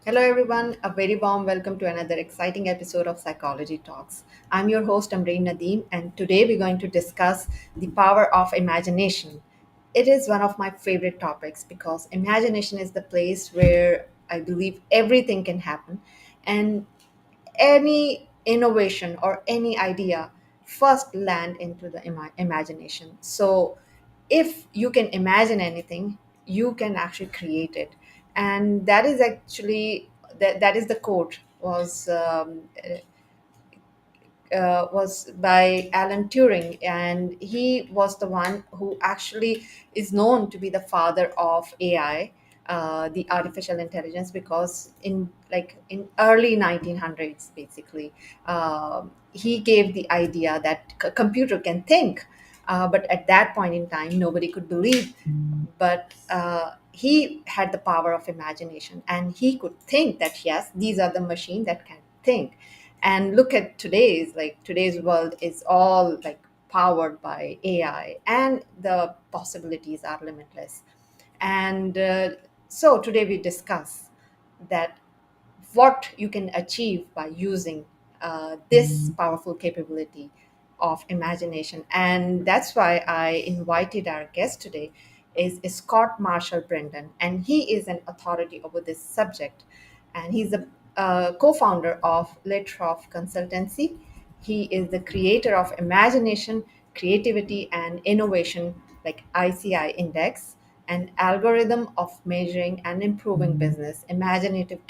Hello, everyone. A very warm welcome to another exciting episode of Psychology Talks. I'm your host, Amreen Nadeem, and today we're going to discuss the power of imagination. It is one of my favorite topics because imagination is the place where I believe everything can happen, and any innovation or any idea first land into the imagination. So if you can imagine anything, you can actually create it. And that is actually that is the quote was by Alan Turing, and he was the one who actually is known to be the father of AI, the artificial intelligence, because in early 1900s, basically, he gave the idea that computer can think, but at that point in time, nobody could believe. But he had the power of imagination, and he could think that yes, these are the machines that can think. And look at today's world is all like powered by AI, and the possibilities are limitless. And so today we discuss that what you can achieve by using this powerful capability of imagination. And that's why I invited our guest today is Scott Marshall Brendan, and he is an authority over this subject. And he's a co-founder of Litrof Consultancy. He is the creator of Imagination, Creativity, and Innovation, like ICI Index, an algorithm of measuring and improving business, imaginative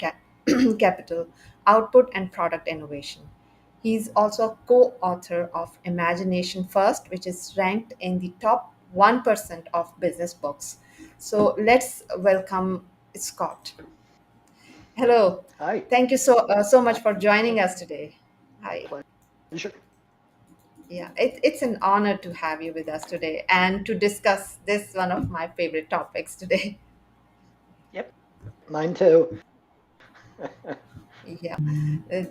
capital, output, and product innovation. He's also a co author of Imagination First, which is ranked in the top 1% of business books. So let's welcome Scott. Hello. Hi. Thank you so much Hi. for joining us today. Hi. Pleasure. Yeah, it's an honor to have you with us today and to discuss this one of my favorite topics today. Yep. Mine too. Yeah.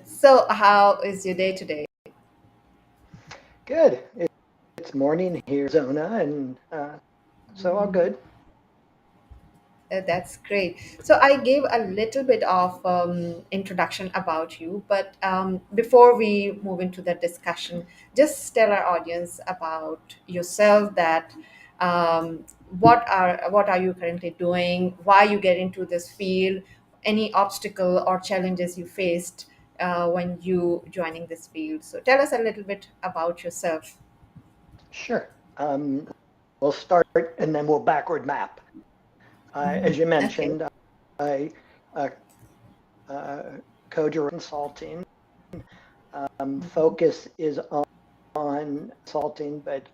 So, how is your day today? Good. It's morning here in Arizona, and so all good. That's great. So I gave a little bit of introduction about you, but before we move into the discussion, just tell our audience about yourself. That um, what are you currently doing? Why you get into this field? Any obstacle or challenges you faced when you joining this field? So tell us a little bit about yourself. Sure. We'll start and then we'll backward map. As you Okay. mentioned, I uh, uh, Coder consulting. Focus is on consulting, but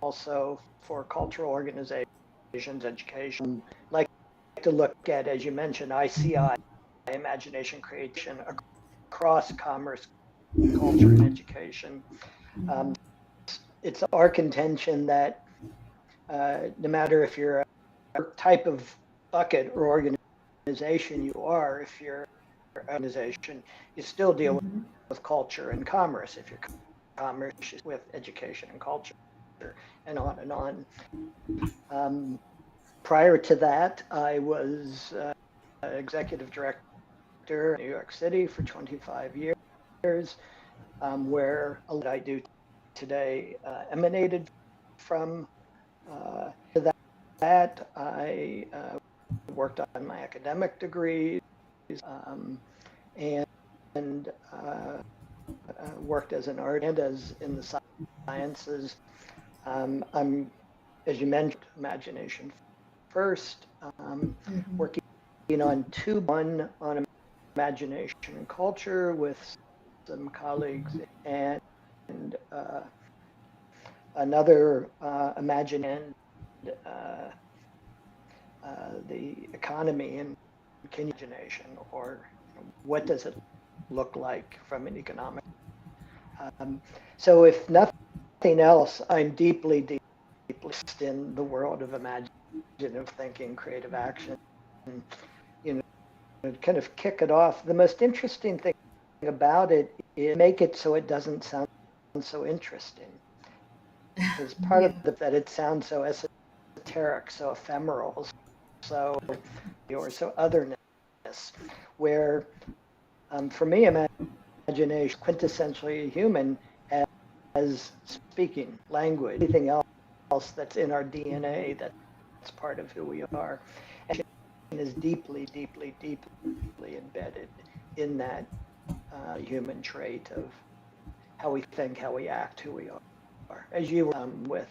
also for cultural organizations, education. Like to look at, as you mentioned, ICI, imagination creation across commerce, culture, and education. Um, it's our contention that no matter if you're a type of bucket or organization you are, if you're an organization, you still deal with culture and commerce. If you're commerce, with education and culture, and on and on. Um, Prior to that, I was executive director in New York City for 25 years, where a lot I do today emanated from. To that, I worked on my academic degrees um, and worked as an artist and as in the sciences. I'm, as you mentioned, imagination first, working on one on imagination and culture with some colleagues, and uh, another imagine uh, the economy and imagination, or what does it look like from an economic. Um, so if nothing else, I'm deeply in the world of imaginative thinking, creative action. You know, to kind of kick it off, the most interesting thing about it is make it so it doesn't sound so interesting. Because part Yeah. of that it sounds so esoteric, so ephemeral, so or so otherness. where for me, imagination is quintessentially human as speaking language, anything else that's in our DNA that's part of who we are, and is deeply, deeply, deeply embedded in that human trait of how we think, how we act, who we are, as you were with,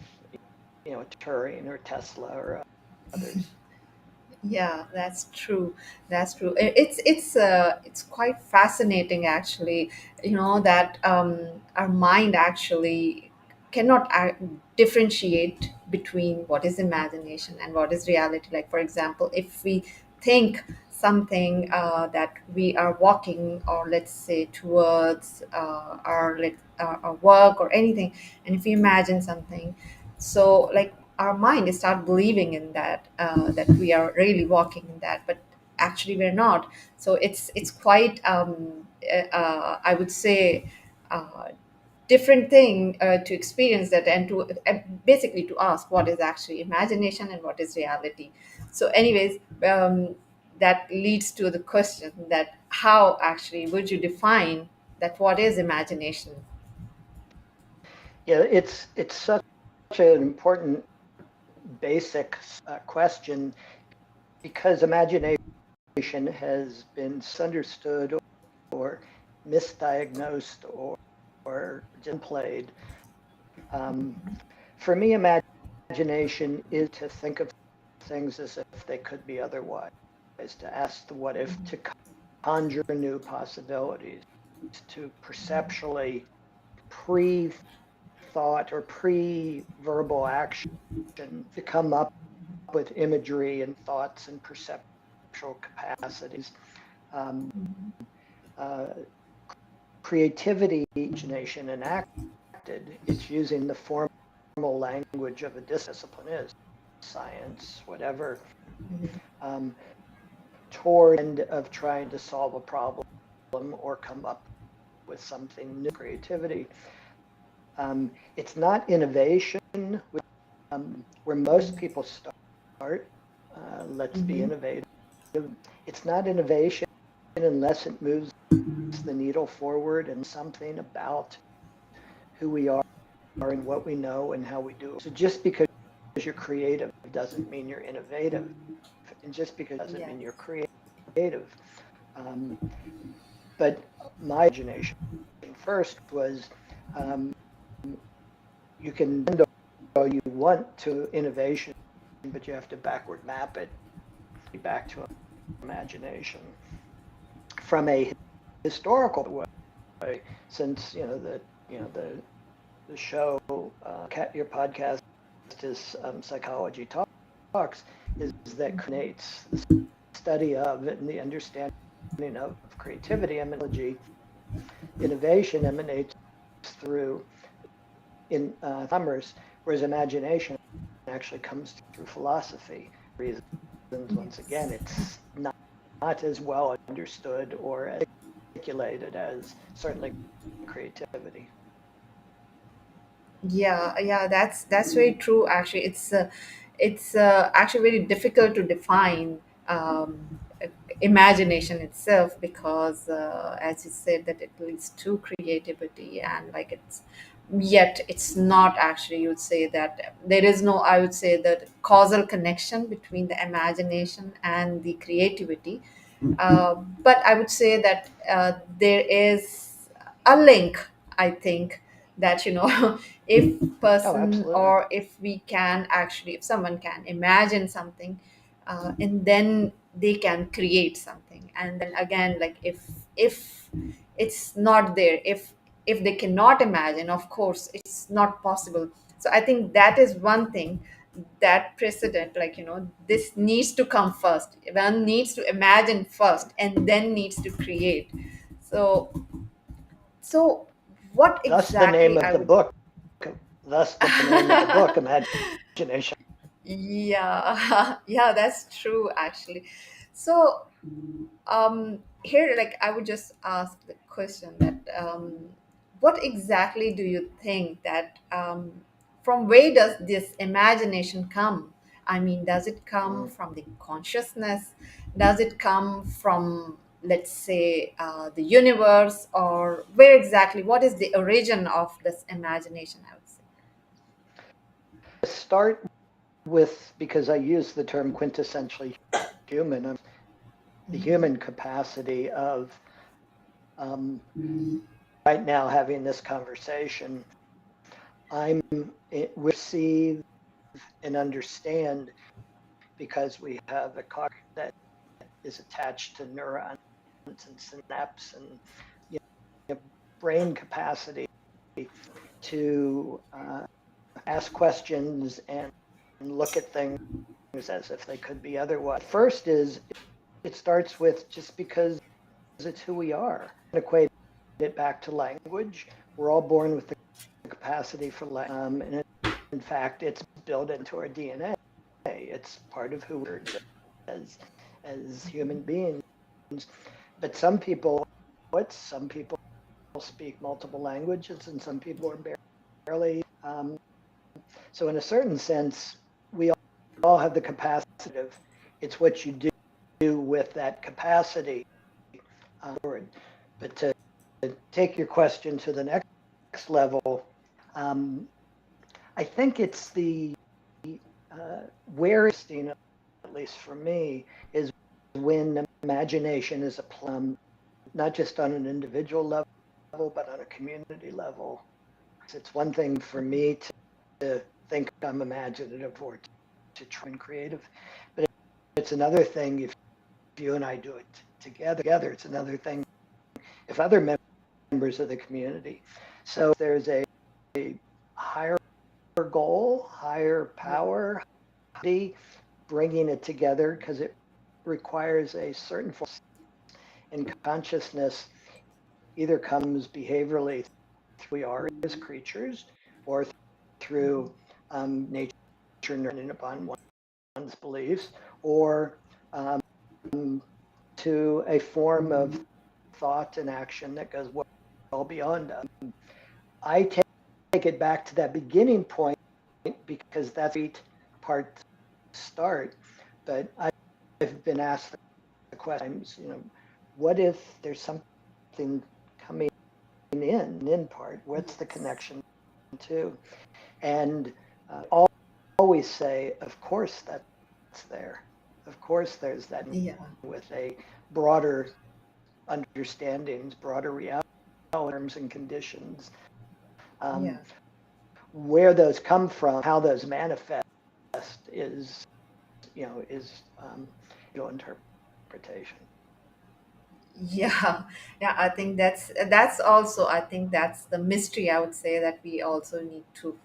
Turing or Tesla or others. Yeah, that's true. That's true. It's quite fascinating, actually. That our mind actually cannot differentiate between what is imagination and what is reality. Like, for example, if we think something that we are walking, or let's say towards our work or anything, and if we imagine something, so like our mind is start believing in that, that we are really walking in that, but actually we're not. So it's quite I would say uh, different thing to experience that, and to basically to ask what is actually imagination and what is reality. So anyways, that leads to the question that how actually would you define that what is imagination. Yeah, it's such an important basic question because imagination has been misunderstood or misdiagnosed or downplayed. Um, for me, imagination is to think of things as if they could be otherwise, to ask the what if, to conjure new possibilities, to perceptually pre thought or pre verbal action to come up with imagery and thoughts and perceptual capacities. Um, uh, Creativity, imagination, enacted, it's using the formal language of a discipline is science, whatever, um, toward the end of trying to solve a problem or come up with something new. Creativity. It's not innovation, where most people start. Let's be Mhm. innovative. It's not innovation unless it moves the needle forward and something about who we are and what we know and how we do it. So just because you're creative doesn't mean you're innovative, and just because it doesn't Yes. mean you're creative. Um, but my imagination first was um, you can bend all you want to innovation, but you have to backward map it back to imagination from a historical way. Since the show, your podcast is Psychology Talks, is that creates the study of and the understanding of creativity, innovation emanates through in commerce, whereas imagination actually comes through philosophy. Reasons, once again, Yes. it's not as well understood or articulated as certainly creativity. Yeah, yeah, that's very true. Actually, it's actually very difficult to define imagination itself, because, as you said, that it leads to creativity, and like it's yet it's not actually. You would say that there is no. I would say that causal connection between the imagination and the creativity. But I would say that there is a link. I think that if Oh, person, absolutely. or if we can actually, if someone can imagine something, and then they can create something, and then again, like if it's not there, if they cannot imagine, of course it's not possible. So I think that is one thing, that precedent, like this needs to come first. One needs to imagine first and then needs to create. So so what Thus the name exactly of I the would. book. Thus the name of the book, Imagination. Yeah. Yeah, that's true, actually. So here, like, I would just ask the question that, what exactly do you think that, from where does this imagination come? I mean, does it come Mm. from the consciousness? Does it come from, let's say, the universe, or where exactly? What is the origin of this imagination, I would say? Start with, because I use the term quintessentially human, the human capacity of um, right now having this conversation. We receive and understand because we have a car that is attached to neurons and synapse and, you know, brain capacity to ask questions and look at things as if they could be otherwise. First is it starts with just because it's who we are. And equate it back to language. We're all born with the capacity for language. And in fact, it's built into our DNA. It's part of who we're as, as human beings. But some people speak multiple languages and some people are barely. So in a certain sense, we all have the capacity of, it's what you do with that capacity. But to take your question to the next level, um, I think it's the where interesting, at least for me, is when imagination is applied, not just on an individual level, but on a community level. It's one thing for me to think I'm imaginative or to try and creative, but it's another thing if you and I do it together. It's another thing if other members of the community. So there's a higher goal, higher Yeah. power, bringing it together because it requires a certain form in consciousness either comes behaviorally we are as creatures or through nature depending upon one's beliefs or um, to a form of thought and action that goes well beyond us. I take it back to that beginning point because that's the part to start. But I've been asked the questions, what if there's something coming in part? What's the Yes. connection to? And I'll always say, of course, that's there. Of course, there's that Yeah. with a broader understandings, broader reality terms and conditions. Yeah. Um, where those come from, how those manifest is, is interpretation. Yeah, yeah, I think that's also, I think that's the mystery, I would say, that we also need to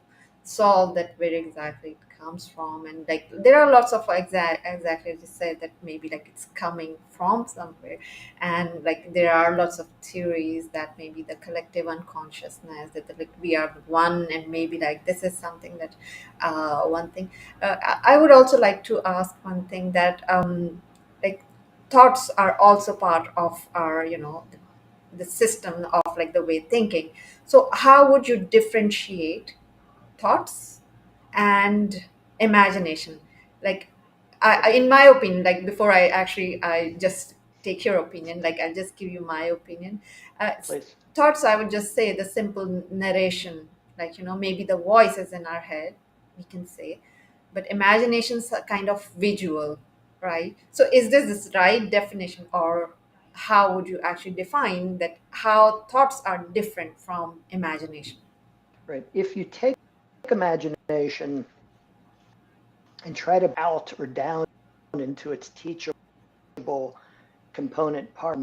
solve, that where exactly it comes from. And like there are lots of exactly as you said, that maybe like it's coming from somewhere. And like there are lots of theories that maybe the collective unconsciousness, that like we are one, and maybe like this is something that one thing. I would also like to ask one thing, that like thoughts are also part of our, the system of like the way thinking. So how would you differentiate thoughts and imagination? Like in my opinion, like before I just take your opinion, like I'll just give you my opinion. Please. Thoughts, I would just say the simple narration, like maybe the voice is in our head, we can say, but imagination's a kind of visual, right? So is this right definition, or how would you actually define that, how thoughts are different from imagination? Right. If you take imagination and try to out or down into its teachable component part,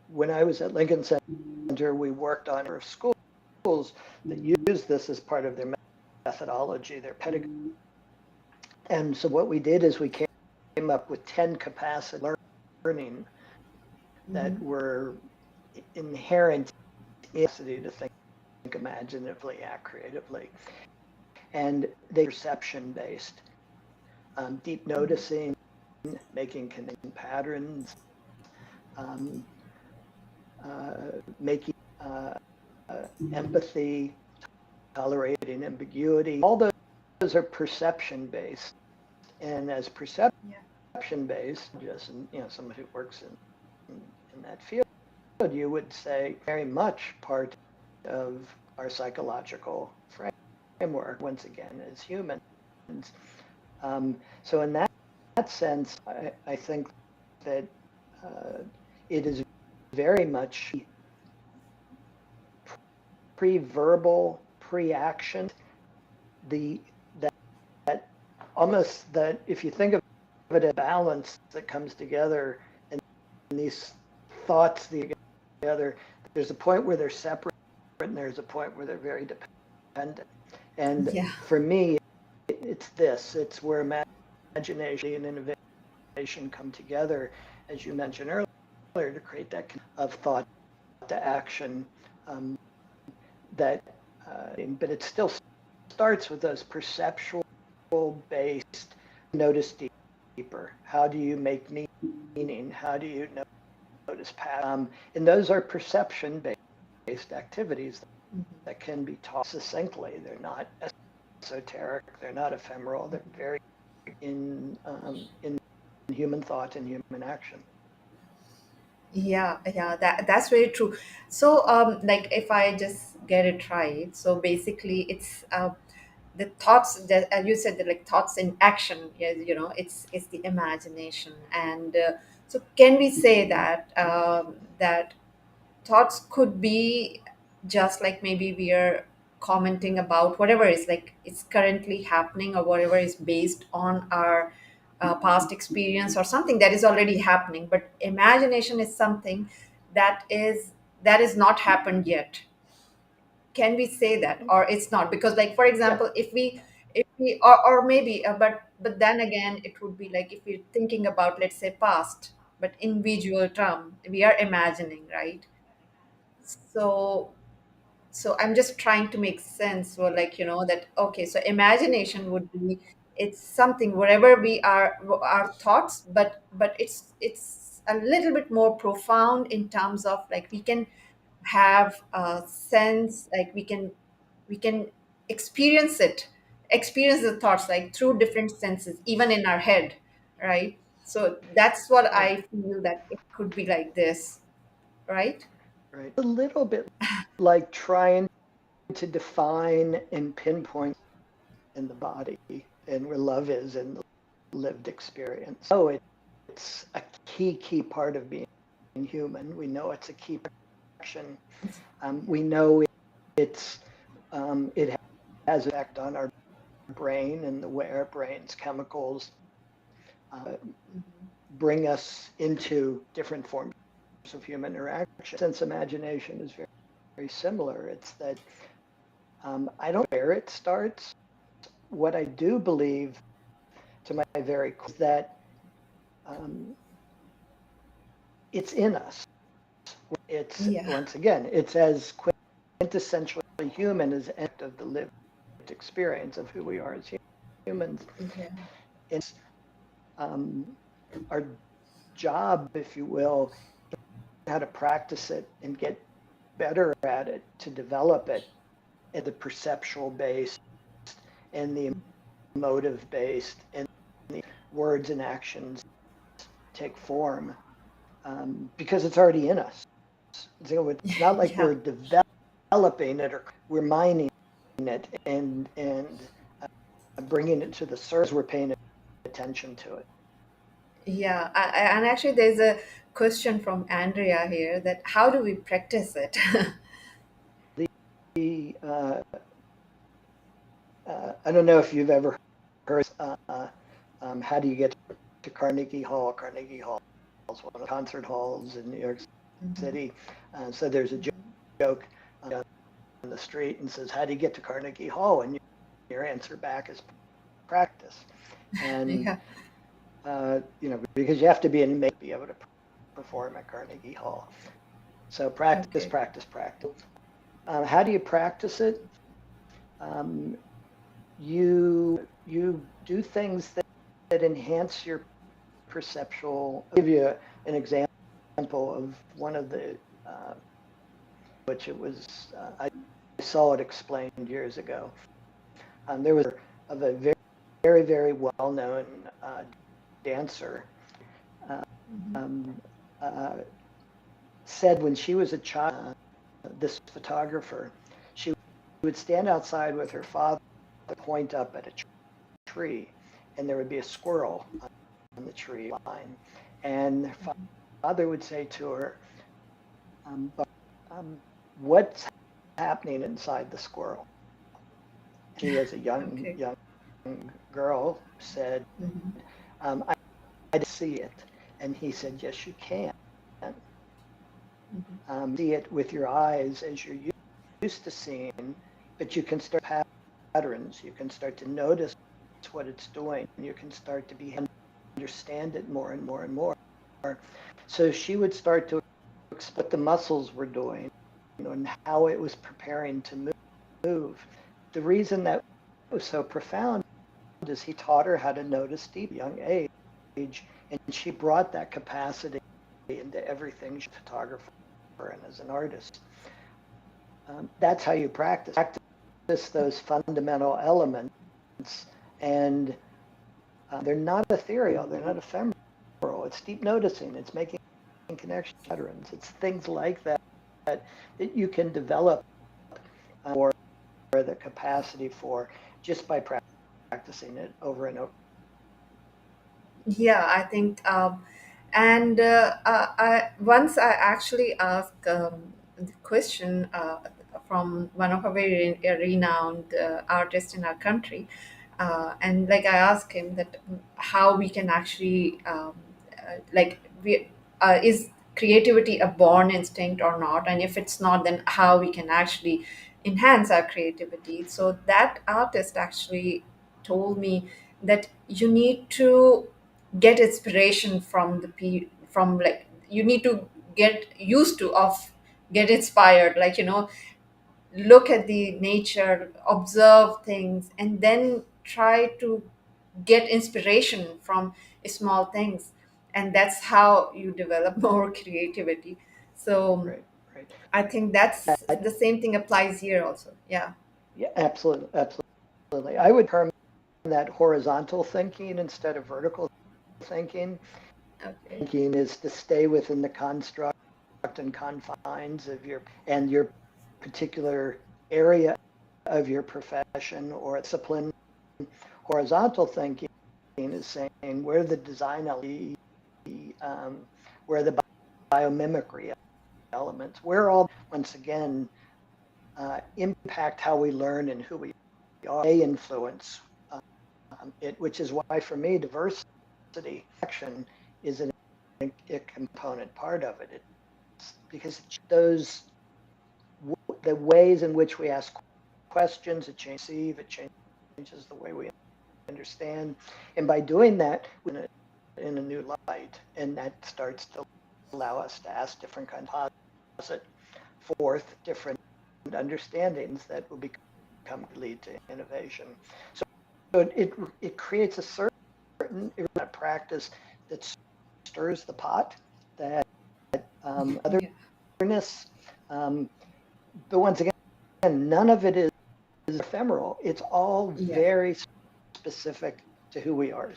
when I was at Lincoln Center, we worked on a number of schools that use this as part of their methodology, their pedagogy. And so what we did is we came up with 10 capacity learning that Hmm. were inherent capacity to think imaginatively, act creatively. And they perception based, deep noticing, making connecting patterns, um, making empathy, tolerating ambiguity, all those are perception based, and as perception based, just someone who works in that field, you would say very much part of our psychological framework. Once again, as humans, so in that sense, I think that it is very much pre-verbal, pre-action. The that almost that if you think of it as a balance that comes together, and these thoughts together, there's a point where they're separate, and there's a point where they're very dependent. And Yeah. for me, it's this. It's where imagination and innovation come together, as you mentioned earlier, to create that of thought to action. That, but it still starts with those perceptual based. Notice deeper. How do you make meaning? How do you notice pattern? And those are perception based activities that can be taught succinctly. They're not esoteric. They're not ephemeral. They're very in human thought and human action. Yeah, that's very true. So, like, if I just get it right, so basically, it's the thoughts that, as you said, like thoughts in action. Yeah, it's the imagination, and so can we say that that thoughts could be just like maybe we are commenting about whatever is like it's currently happening or whatever is based on our past experience or something that is already happening, but imagination is something that is not happened yet. Can we say that, or it's not? Because, like, for Yeah, example, if we or maybe but then again it would be like if we're thinking about, let's say, past, but in visual term we are imagining, right? So I'm just trying to make sense, or like, that okay, so imagination would be, it's something wherever we are, our thoughts, but it's a little bit more profound in terms of like we can have a sense, like we can experience experience the thoughts like through different senses even in our head, right? So that's what right, I feel, that it could be like this, right? right. A little bit like trying to define and pinpoint in the body and where love is in the lived experience. Oh, it's a key part of being human. We know it's a key action. We know it's it has an effect on our brain and the way our brain's chemicals uh, bring us into different forms of human interaction. Since imagination is very similar, it's that I don't know where it starts. What I do believe, to my very core, is that um, it's in us. It's Yeah. once again, it's as quintessentially human as any of the lived experience of who we are as humans. Yeah. It's um, our job, if you will, how to practice it and get better at it, to develop it at the perceptual based and the emotive based and the words and actions take form, because it's already in us. So it's not like Yeah. we're developing it or we're mining it and bringing it to the surface. We're paying attention to it. Yeah, and actually, there's a question from Andrea here, that how do we practice it? The I don't know if you've ever heard, how do you get to Carnegie Hall? Carnegie Hall is one of the concert halls in New York Mhm, City. So there's a mhm. joke on the street and says, "How do you get to Carnegie Hall?" And your answer back is practice. And Yeah. because you have to be in make to be able to perform at Carnegie Hall. So practice, Okay. practice, practice. How do you practice it? Um, you do things that enhance your perceptual. I'll give you an example of one of the which it was I saw it explained years ago. There was of a very, very, very well known dancer. Um, uh, Said when she was a child, this photographer, she would stand outside with her father, point up at a tree, and there would be a squirrel on the tree line. And her father would say to her, but, what's happening inside the squirrel? She, as a Okay. young girl, said, Mhm. I didn't see it. And he said, yes, you can. Mhm. See it with your eyes as you're used to seeing, but you can start patterns. You can start to notice what it's doing. You can start to understand it more and more and more. So she would start to explain what the muscles were doing, and how it was preparing to move. The reason that was so profound is he taught her how to notice deep young age, and she brought that capacity into everything she's a photographer and as an artist. That's how you practice those fundamental elements, and they're not ethereal, they're not ephemeral. It's deep noticing, it's making connection patterns, it's things like that that you can develop or the capacity for just by practicing it over and over. Yeah, I think, and once I actually asked the question from one of a very renowned artists in our country, and like I asked him that how we can actually like we is creativity a born instinct or not, and if it's not, then how we can actually enhance our creativity. So that artist actually told me that you need to get inspiration from from like you need to get used to of get inspired, like look at the nature, observe things, and then try to get inspiration from small things, and that's how you develop more creativity. So Right, right. I think that's That, the same thing applies here also. Yeah. yeah, absolutely, absolutely. I would term that horizontal thinking instead of vertical thinking. Okay. Thinking is to stay within the construct and confines of your particular area of your profession or discipline. Horizontal thinking is saying where the design elements, where the biomimicry elements, where all once again impact how we learn and who we are. They influence it, which is why for me diversity action is a component part of it. It's because those the ways in which we ask questions, it changes the way we understand, and by doing that, we in a new light, and that starts to allow us to ask different kinds of posit forth different understandings that will become lead to innovation. So it creates a certain practice that stirs the pot, that Yeah. otherness. Um, but once again, none of it is ephemeral. It's all Yeah. very specific to who we are.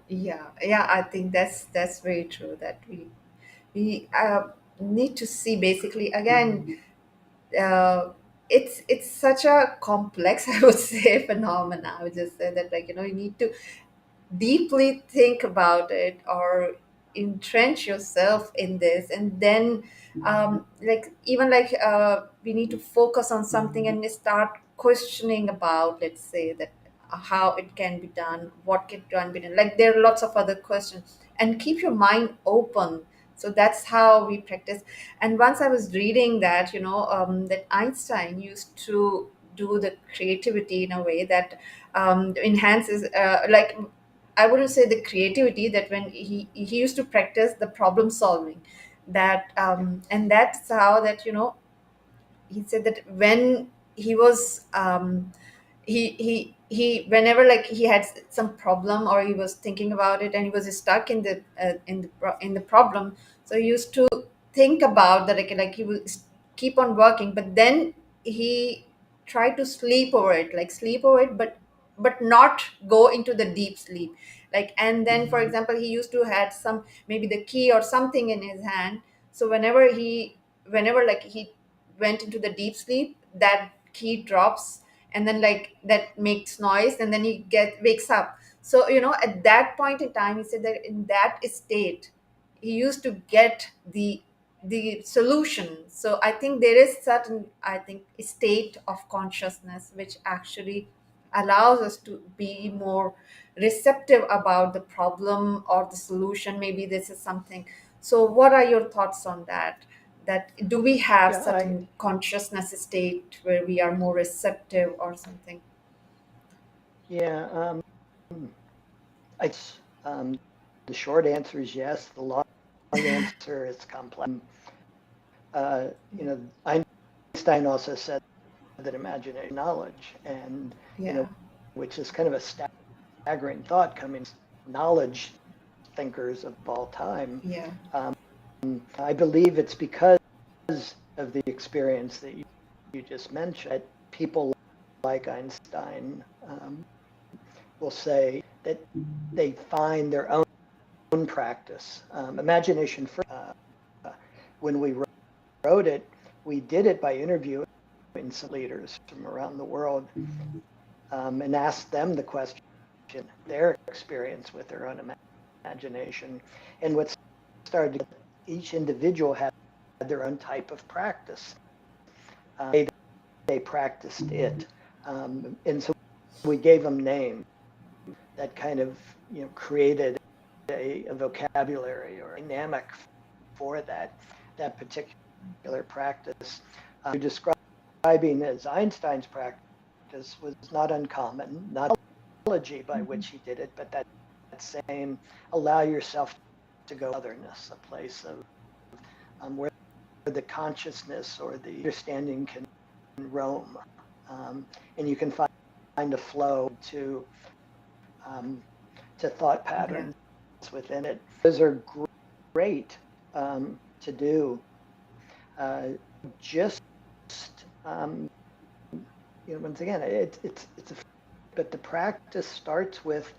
Yeah, yeah, I think that's very true that we need to see basically again, uh, it's such a complex I would say phenomena. I would just say that, like, you need to deeply think about it or entrench yourself in this, and then like even like we need to focus on something and start questioning about, let's say, that how it can be done, what can be done, like there are lots of other questions, and keep your mind open. So that's how we practice. And once I was reading that, that Einstein used to do the creativity in a way that enhances like I wouldn't say the creativity, that when he used to practice the problem solving, that Yeah, and that's how that he said that when he was he whenever like he had some problem or he was thinking about it and he was stuck in the in the problem, so he used to think about that, like he will keep on working, but then he try to sleep over it, like sleep over it, but not go into the deep sleep. Like, and then for example, he used to had some, maybe the key or something in his hand. So whenever like he went into the deep sleep, that key drops, and then like that makes noise, and then he wakes up. So at that point in time, he said that in that state he used to get the solution. So I think there is certain, I think, state of consciousness which actually allows us to be more receptive about the problem or the solution. Maybe this is something. So what are your thoughts on that? That do we have Yeah, certain consciousness state where we are more receptive or something? yeah. It's the short answer is yes. The long answer is complex. Uh, you know, Einstein also said that imagination is knowledge, and Yeah. which is kind of a staggering thought coming from knowledge thinkers of all time. Yeah. Um, I believe it's because of the experience that you just mentioned that people like Einstein will say that they find their own practice. Imagination first. When we wrote it, we did it by interviewing some leaders from around the world and asked them the question, their experience with their own imagination. And what started, each individual had their own type of practice. They practiced it. And so we gave them names that kind of created a vocabulary or a dynamic for that particular practice. You're describing as Einstein's practice was not uncommon, not the methodology by which he did it, but that same allow yourself to go otherness, a place of where the consciousness or the understanding can roam, and you can find a flow um, to thought Yeah. patterns within it. Those are great to do. Just um, once again, it's a, but the practice starts with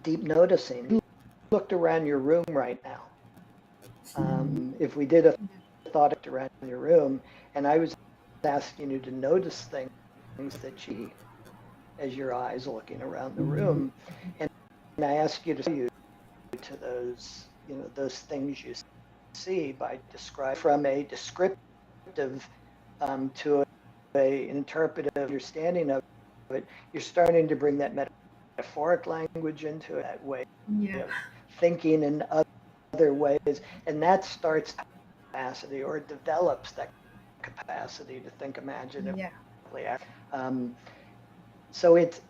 deep noticing. You looked around your room right now. If we did a thought around your room, and I was asking you to notice things that you, as your eyes looking around the room, and I ask you to those those things you see by describing from a descriptive to a interpretive understanding of it. You're starting to bring that metaphoric language into it, that way Yeah. of thinking in other ways, and that starts capacity or develops that capacity to think imaginatively. Yeah. Um, so it's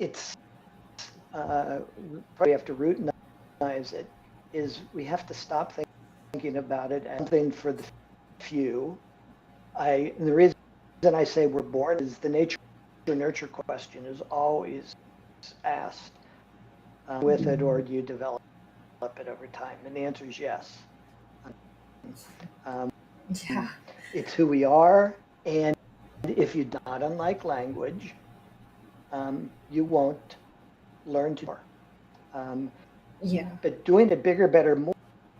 probably have to routinize it. Is we have to stop thinking about it as something for the few. And the reason I say we're born is the nature nurture question is always asked with it, or do you develop it over time? And the answer is yes. Um, Yeah. it's who we are, and if you not unlike language, you won't learn to more. Yeah. But doing it bigger, better,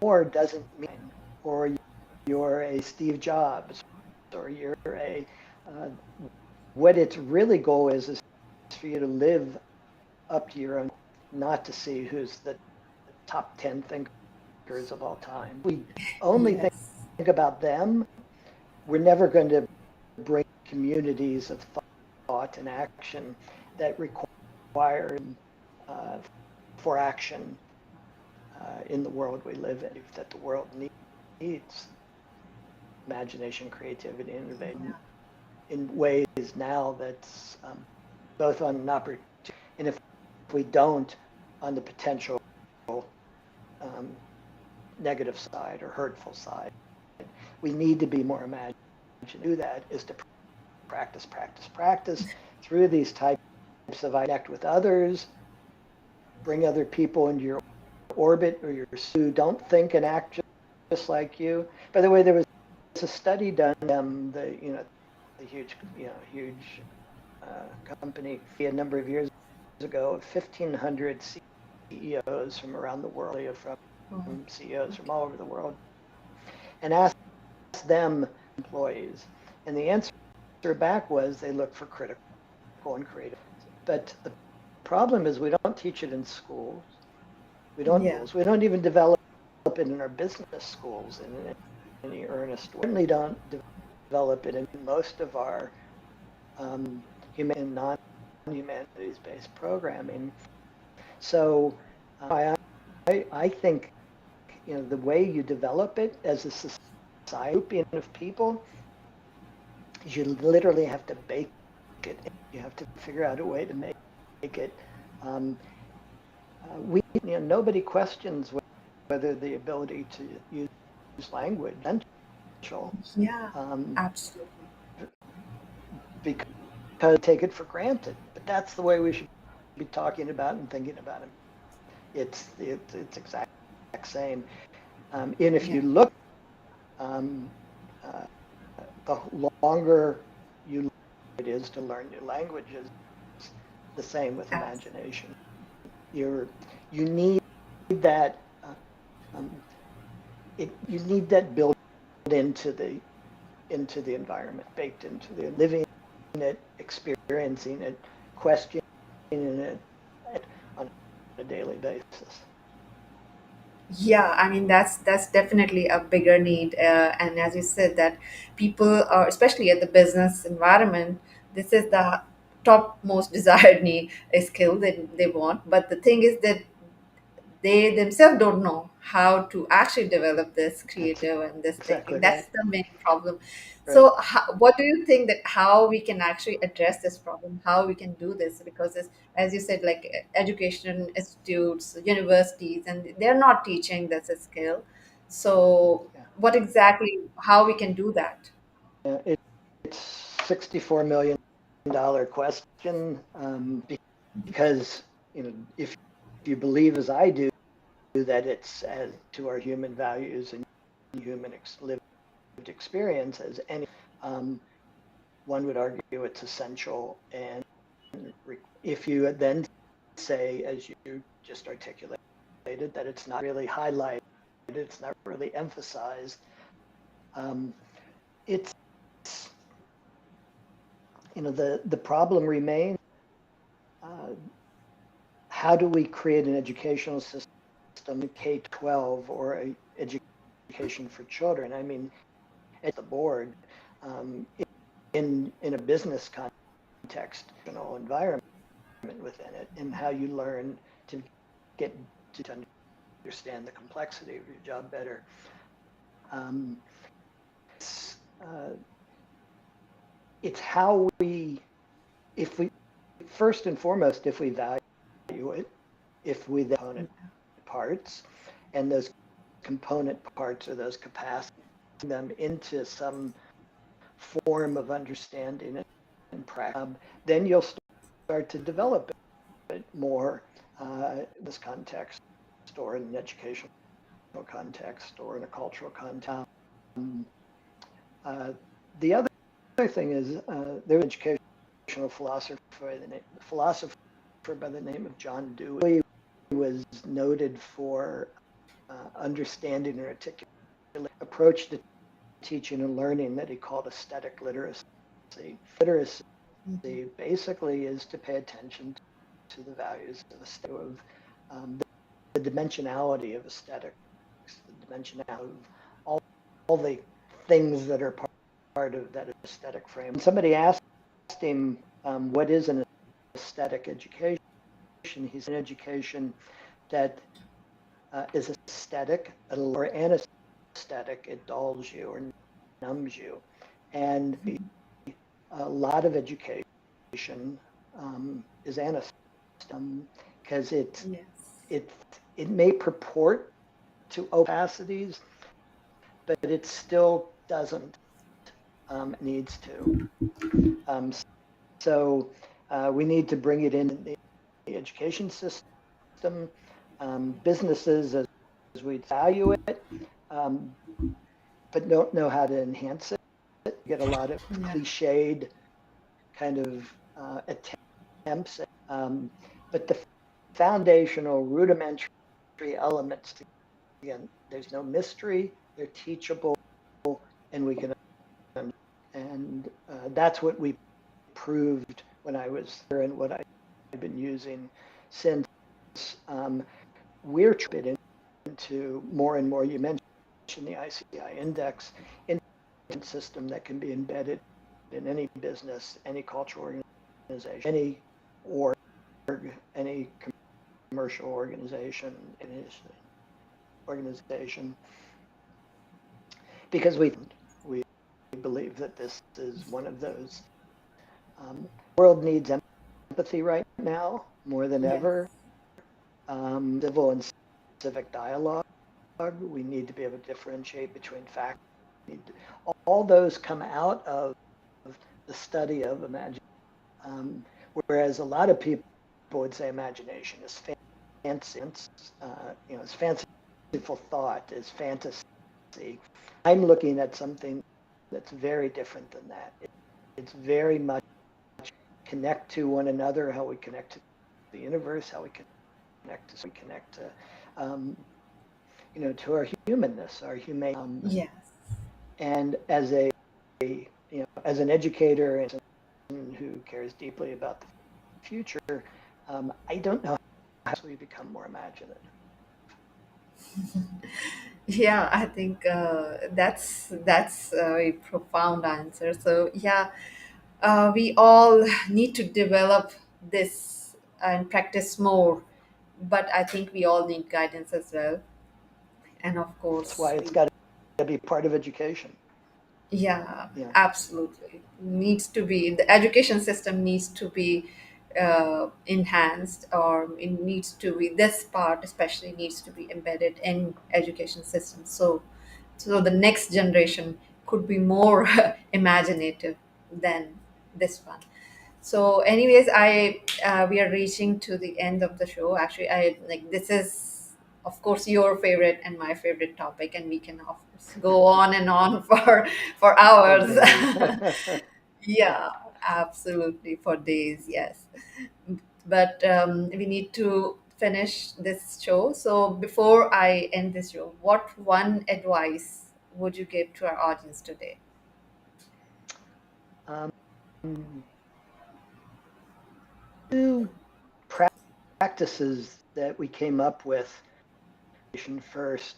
more doesn't mean, or you're a Steve Jobs, or you're a uh, what its really goal is for you to live up to your own, not to see who's the top 10 thinkers of all time. We only Yes. think about them. We're never going to bring communities of thought and action that require uh, for action in the world we live in, that the world needs imagination, creativity, innovation in ways now that's both on an opportunity, and if we don't, on the potential um, negative side or hurtful side. We need to be more imaginative. To do that is to practice, practice, practice through these types of connect with others, bring other people into your orbit or your who don't think and act just like you. By the way, there was a study done, a huge company a number of years ago, 1,500 CEOs from around the world, from Oh, CEOs from okay. all over the world, and asked them employees, and the answer back was they look for critical and creative. But the problem is we don't teach it in schools. Yeah. We don't even develop it in our business schools in any earnest way. We certainly don't develop it in most of our human and non-humanities based programming. So I think the way you develop it as a society of people is you literally have to bake it. You have to figure out a way to make it. Um, nobody questions whether the ability to use language is essential, Yeah, um, absolutely. because we take it for granted. But that's the way we should be talking about and thinking about it. It's exact same. And if Yeah. you look, um, uh, the longer it is to learn new languages, the same with Absolutely. imagination. You need that um, you need that built into the environment, baked into the living it, experiencing it, questioning it on a daily basis. Yeah, I mean that's definitely a bigger need, and as you said, that people are, especially at the business environment, this is the top most desired need, a skill that they want. But the thing is that they themselves don't know how to actually develop this That's creative and this thinking. exactly That's right. the main problem. Right. So what do you think that how we can actually address this problem, how we can do this? Because as you said, like education institutes, universities, and they're not teaching this skill. So Yeah. what exactly, how we can do that? Yeah. It's $64 million question, because if you believe as I do that it's as to our human values and human lived experience as any, um, one would argue it's essential. And if you then say, as you just articulated, that it's not really highlighted, it's not really emphasized, um, it's the problem remains. Uh, how do we create an educational system, K-12 or a education for children? I mean, at the board, um, in a business context, environment within it, and how you learn to get to understand the complexity of your job better. Um, uh, it's how if we, first and foremost, if we value it, if we then component parts, and those component parts or those capacities, them into some form of understanding and practice, then you'll start to develop it more in this context, or in an educational context, or in a cultural context. Um, uh, the other thing is there's an educational philosopher by the name of John Dewey, who was noted for understanding and articulating approach to teaching and learning that he called aesthetic literacy. Literacy Mhm. basically is to pay attention to the values of of um, the dimensionality of aesthetics, the dimensionality of all the things that are part of that aesthetic frame. And somebody asked him, what is an aesthetic education? He said, an education that is aesthetic or anesthetic, it dulls you or numbs you. And a lot of education is anesthetic, because Yes. it it may purport to opacities, but it still doesn't. Needs to. Um, so we need to bring it in the education system, businesses as we value it, um, but don't know how to enhance it. get a lot of Yeah. cliched kind of attempts, but the foundational rudimentary elements, again, there's no mystery, they're teachable, and we can, and that's what we proved when I was there and what I've been using since. Um, we're trying into more and more. You mentioned the ICI index, system that can be embedded in any business, any cultural organization, any org, any commercial organization, any organization, because we believe that this is one of those. World needs empathy right now more than Yes. ever. Civil and civic dialogue. We need to be able to differentiate between fact. All those come out of the study of imagination. Um, Whereas a lot of people would say imagination is fancy, it's fanciful thought, is fantasy. I'm looking at something that's very different than that. It's very much connect to one another, how we connect to the universe, how we connect to, to our humanness, our humane. Yes. And as as an educator and someone who cares deeply about the future, I don't know how we become more imaginative. Yeah, I think that's a profound answer. So yeah, we all need to develop this and practice more, but I think we all need guidance as well. And of That's why course, it's got to be part of education. yeah, Yeah. absolutely. Needs to be the education system needs to be enhanced, or it needs to be this part especially needs to be embedded in education system. So the next generation could be more imaginative than this one. So anyways, I we are reaching to the end of the show. Actually, I like this is of course your favorite and my favorite topic, and we can of course go on and on for For hours. days. Yeah, absolutely, for days, yes. But we need to finish this show. So before I end this show, what one advice would you give to our audience today? um, Two practices that we came up with first,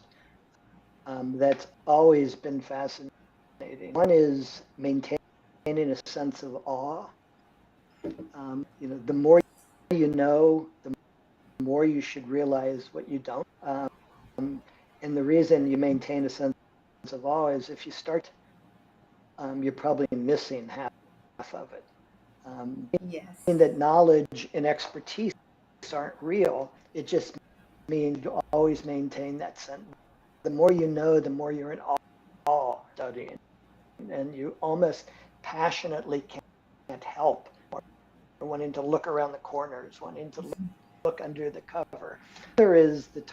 that's always been fascinating. One is maintaining a sense of awe. The more the more you should realize what you don't. And the reason you maintain a sense of awe is if you start, you're probably missing half of it. Yes. That knowledge and expertise aren't real. It just means you always maintain that sense. The more you know, the more you're in awe studying, and you almost passionately can't help or wanting to look around the corners, wanting to look under the cover. There is the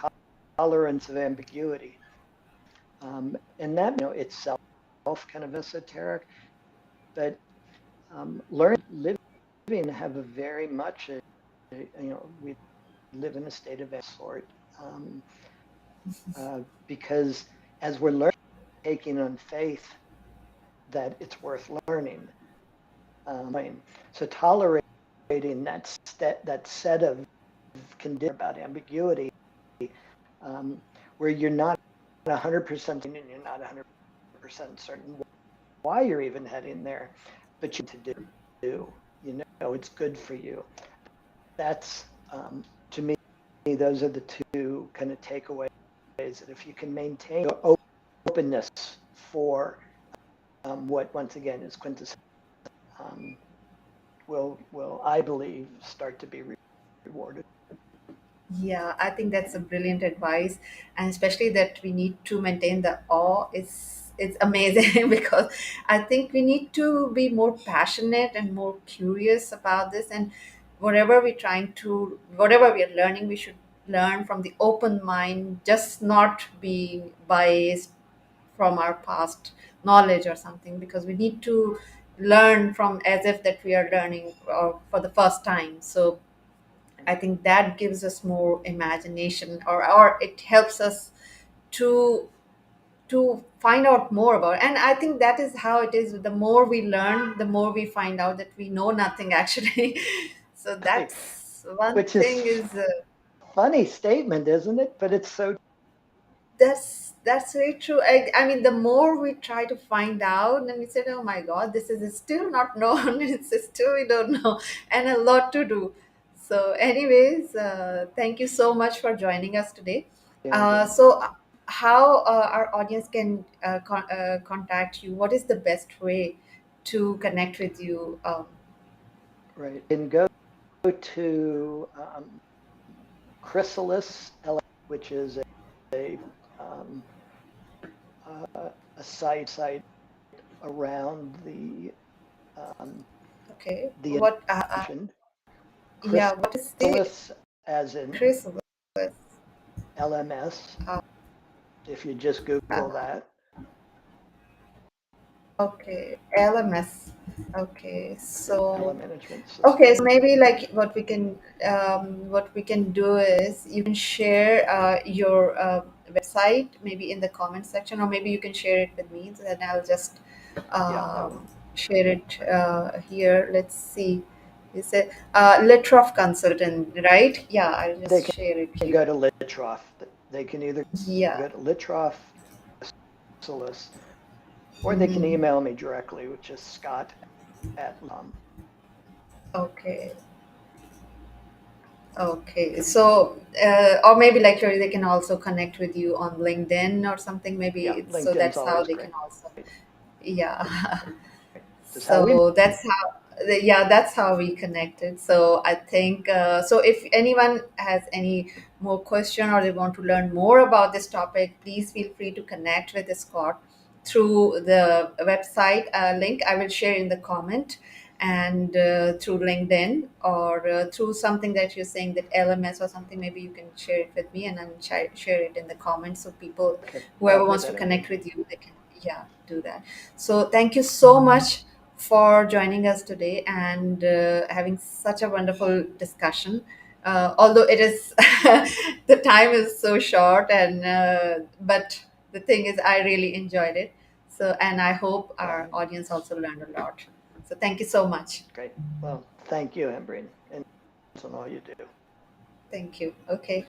tolerance of ambiguity, and that itself kind of esoteric, but learning living have a very much we live in a state of sort, um, because as we're learning, taking on faith that it's worth learning. So tolerating that set of conditions about ambiguity, where you're not 100% and you're not 100% certain why you're even heading there, but you to do. It's good for you. That's to me, those are the two kind of takeaways. That if you can maintain your openness for what once again is quintessential, um, will I believe start to be rewarded. Yeah, I think that's a brilliant advice, and especially that we need to maintain the awe. It's amazing because I think we need to be more passionate and more curious about this, and whatever we are learning, we should learn from the open mind, just not being biased from our past knowledge or something, because we need to learn from as if that we are learning for the first time. So I think that gives us more imagination, or it helps us to find out more about. And I think that is how it is. The more we learn, the more we find out that we know nothing actually. So Right. that's one Which is thing is funny statement, isn't it? But it's so that's very true. I mean, the more we try to find out, and we said, "Oh my God, this is still not known. It's still we don't know, and a lot to do." So, anyways, thank you so much for joining us today. Bandon. How our audience can contact you? What is the best way to connect with you? Right. And go to Chrysalis, which is a um, a site around um, Okay, the what? mentioned. Yeah, what is the Chrysalis, as in chrysalis? LMS. Uh, If you just Google that, okay, LMS. Okay, so LM management okay, so system. maybe like what we can do is you can share your website maybe in the comment section, or maybe you can share it with me, and I'll just Yeah, I will. share it here. Let's see. You said Litrof consultant, right? Yeah, I'll They just share it can here. go to Litrof. They can either Yeah. go to Litrof, Chrysalis, or they can Hmm. email me directly, which is Scott at Okay. Okay, so or maybe like they can also connect with you on LinkedIn or something. Maybe Yeah, so LinkedIn's that's how always they great. can also. Yeah. Is how we So that's how, yeah, that's how we connected. So I think so if anyone has any more question or they want to learn more about this topic, please feel free to connect with Scott through the website link I will share in the comment, and through LinkedIn, or through something that you're saying, that LMS or something. Maybe you can share it with me, and then share it in the comments, so people, okay. I'll whoever put wants to that in. connect with you, they can, yeah, do that. So thank you so much for joining us today, and having such a wonderful discussion. Although it is the time is so short, and but the thing is, I really enjoyed it. So, and I hope our Well, audience also learned a lot. So, thank you so much. great. Well, thank you, Embry, and all you do. Thank you. Okay.